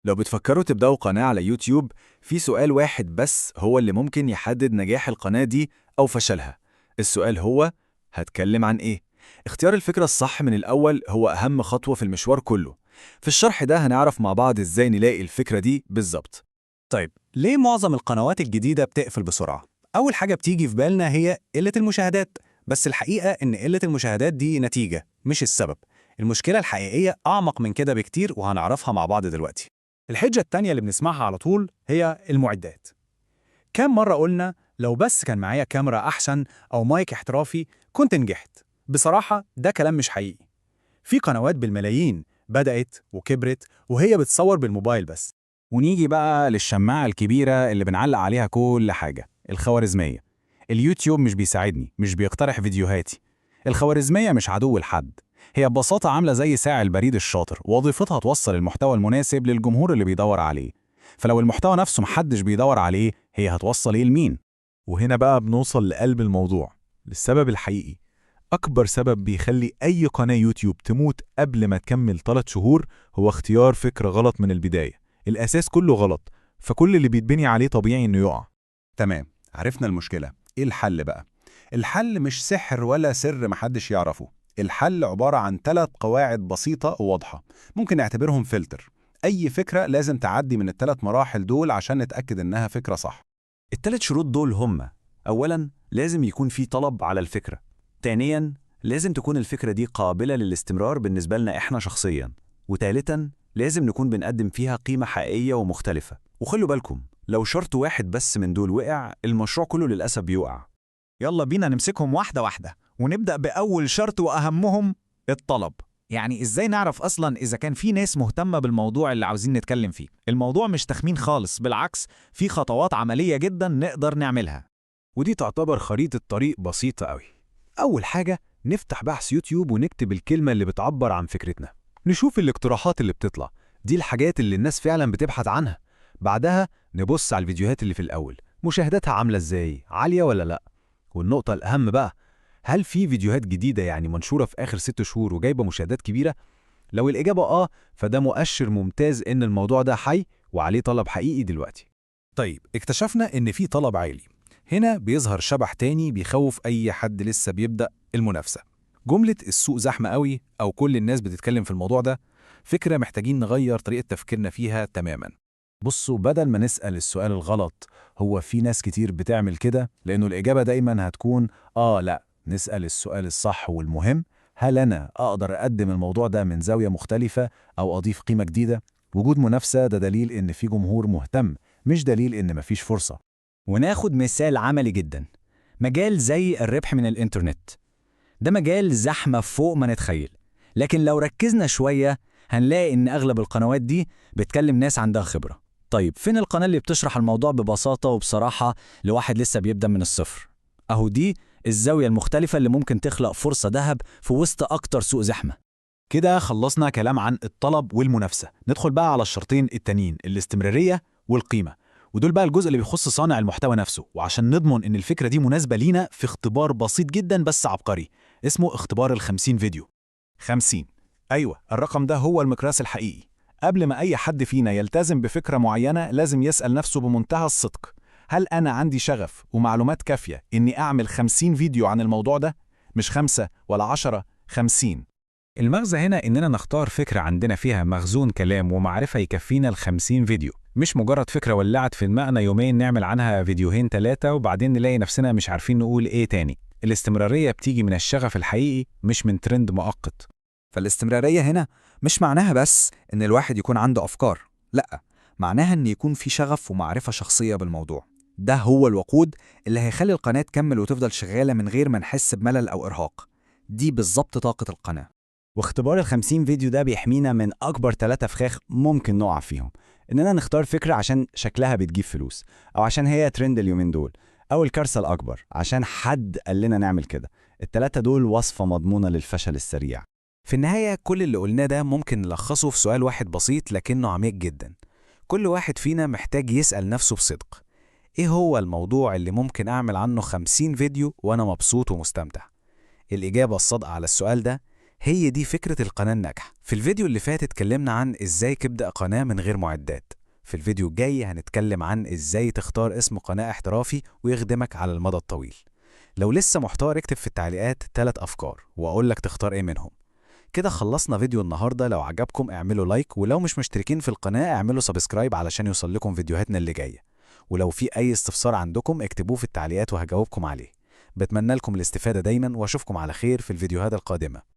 لو بتفكروا تبدأوا قناة على يوتيوب، في سؤال واحد بس هو اللي ممكن يحدد نجاح القناة دي أو فشلها. السؤال هو: هتكلم عن إيه؟ اختيار الفكرة الصح من الأول هو أهم خطوة في المشوار كله. في الشرح ده هنعرف مع بعض إزاي نلاقي الفكرة دي بالظبط. طيب ليه معظم القنوات الجديدة بتقفل بسرعة؟ أول حاجة بتيجي في بالنا هي قلة المشاهدات، بس الحقيقة إن قلة المشاهدات دي نتيجة مش السبب. المشكلة الحقيقية أعمق من كده بكتير وهنعرفها مع بعض دلوقتي. الحجة التانية اللي بنسمعها على طول هي المعدات. كام مرة قلنا لو بس كان معايا كاميرا أحسن أو مايك احترافي كنت نجحت؟ بصراحة ده كلام مش حقيقي. في قنوات بالملايين بدأت وكبرت وهي بتصور بالموبايل بس. ونيجي بقى للشماعة الكبيرة اللي بنعلق عليها كل حاجة، الخوارزمية. اليوتيوب مش بيساعدني، مش بيقترح فيديوهاتي. الخوارزمية مش عدو لحد، هي ببساطة عاملة زي ساعي البريد الشاطر، وظيفتها توصل المحتوى المناسب للجمهور اللي بيدور عليه. فلو المحتوى نفسه محدش بيدور عليه، هي هتوصل ايه لمين؟ وهنا بقى بنوصل لقلب الموضوع، للسبب الحقيقي. أكبر سبب بيخلي أي قناة يوتيوب تموت قبل ما تكمل 3 شهور هو اختيار فكرة غلط من البداية. الأساس كله غلط، فكل اللي بيتبني عليه طبيعي إنه يقع. تمام، عرفنا المشكلة. إيه الحل بقى؟ الحل مش سحر ولا سر محدش يعرفه. الحل عبارة عن 3 قواعد بسيطة وواضحة، ممكن نعتبرهم فلتر. أي فكرة لازم تعدي من ال3 مراحل دول عشان نتأكد إنها فكرة صح. التلات شروط دول هما: أولاً لازم يكون في طلب على الفكرة. ثانياً لازم تكون الفكرة دي قابلة للاستمرار بالنسبة لنا إحنا شخصياً. وثالثاً لازم نكون بنقدم فيها قيمة حقيقية ومختلفة. وخلوا بالكم، لو شرط واحد بس من دول وقع، المشروع كله للأسف بيقع. يلا بينا نمسكهم واحدة واحدة ونبدأ بأول شرط وأهمهم: الطلب. يعني إزاي نعرف أصلاً إذا كان في ناس مهتمة بالموضوع اللي عاوزين نتكلم فيه؟ الموضوع مش تخمين خالص، بالعكس في خطوات عملية جدا نقدر نعملها. ودي تعتبر خريطة طريق بسيطة قوي. أول حاجة، نفتح بحث يوتيوب ونكتب الكلمة اللي بتعبر عن فكرتنا. نشوف الاقتراحات اللي بتطلع، دي الحاجات اللي الناس فعلا بتبحث عنها. بعدها نبص على الفيديوهات اللي في الأول، مشاهداتها عاملة ازاي، عالية ولا لأ. والنقطة الأهم بقى، هل في فيديوهات جديدة يعني منشورة في آخر 6 شهور وجايبة مشاهدات كبيرة؟ لو الإجابة فده مؤشر ممتاز إن الموضوع ده حي وعليه طلب حقيقي دلوقتي. طيب اكتشفنا إن في طلب عالي. هنا بيظهر شبح تاني بيخوف أي حد لسه بيبدأ المنافسة. جملة السوق زحمة قوي أو كل الناس بتتكلم في الموضوع ده فكرة محتاجين نغير طريقة تفكيرنا فيها تماما. بصوا، بدل ما نسأل السؤال الغلط هو في ناس كتير بتعمل كده، لأنه الإجابة دايما هتكون لا، نسأل السؤال الصح والمهم: هل أنا أقدر أقدم الموضوع ده من زاوية مختلفة أو أضيف قيمة جديدة؟ وجود منافسة ده دليل إن في جمهور مهتم، مش دليل إن مفيش فرصة. وناخد مثال عملي جدا، مجال زي الربح من الإنترنت. ده مجال زحمة فوق ما نتخيل، لكن لو ركزنا شوية هنلاقي إن أغلب القنوات دي بتكلم ناس عندها خبرة. طيب فين القناة اللي بتشرح الموضوع ببساطة وبصراحة لواحد لسه بيبدأ من الصفر؟ أهو دي الزاوية المختلفة اللي ممكن تخلق فرصة ذهب في وسط أكتر سوق زحمة. كده خلصنا كلام عن الطلب والمنافسة. ندخل بقى على الشرطين التانيين، الاستمرارية والقيمة. ودول بقى الجزء اللي بيخص صانع المحتوى نفسه. وعشان نضمن ان الفكرة دي مناسبة لينا، في اختبار بسيط جدا بس عبقري اسمه اختبار ال50 فيديو. 50، ايوه، الرقم ده هو المقياس الحقيقي. قبل ما اي حد فينا يلتزم بفكرة معينة لازم يسأل نفسه بمنتهى الصدق: هل انا عندي شغف ومعلومات كافية اني اعمل 50 فيديو عن الموضوع ده؟ مش 5 ولا 10، 50. المغزى هنا إننا نختار فكرة عندنا فيها مخزون كلام ومعرفة يكفينا ال50 فيديو، مش مجرد فكرة ولعت في دماغنا يومين نعمل عنها فيديوهين 3 وبعدين نلاقي نفسنا مش عارفين نقول إيه تاني. الاستمرارية بتيجي من الشغف الحقيقي، مش من ترند مؤقت. فالاستمرارية هنا مش معناها بس إن الواحد يكون عنده أفكار، لأ، معناها إن يكون في شغف ومعرفة شخصية بالموضوع. ده هو الوقود اللي هيخلي القناة تكمل وتفضل شغالة من غير ما نحس بملل أو إرهاق. دي بالظبط طاقة القناة. واختبار ال50 فيديو ده بيحمينا من أكبر 3 فخاخ ممكن نقع فيهم: إننا نختار فكرة عشان شكلها بتجيب فلوس، أو عشان هي ترند اليومين دول، أو الكارثة الأكبر عشان حد قال لنا نعمل كده. ال3 دول وصفة مضمونة للفشل السريع. في النهاية كل اللي قلناه ده ممكن نلخصه في سؤال واحد بسيط لكنه عميق جدا. كل واحد فينا محتاج يسأل نفسه بصدق: إيه هو الموضوع اللي ممكن أعمل عنه 50 فيديو وأنا مبسوط ومستمتع؟ الإجابة الصادقة على السؤال ده هي دي فكرة القناة الناجحة. في الفيديو اللي فات اتكلمنا عن ازاي تبدأ قناة من غير معدات. في الفيديو الجاي هنتكلم عن ازاي تختار اسم قناة احترافي ويخدمك على المدى الطويل. لو لسه محتار اكتب في التعليقات 3 أفكار وأقول لك تختار ايه منهم. كده خلصنا فيديو النهاردة. لو عجبكم اعملوا لايك، ولو مش مشتركين في القناة اعملوا سبسكرايب علشان يوصل لكم فيديوهاتنا اللي جاية. ولو في أي استفسار عندكم اكتبوه في التعليقات وهجاوبكم عليه. بتمنى لكم الاستفادة دايما واشوفكم على خير في الفيديوهات القادمة.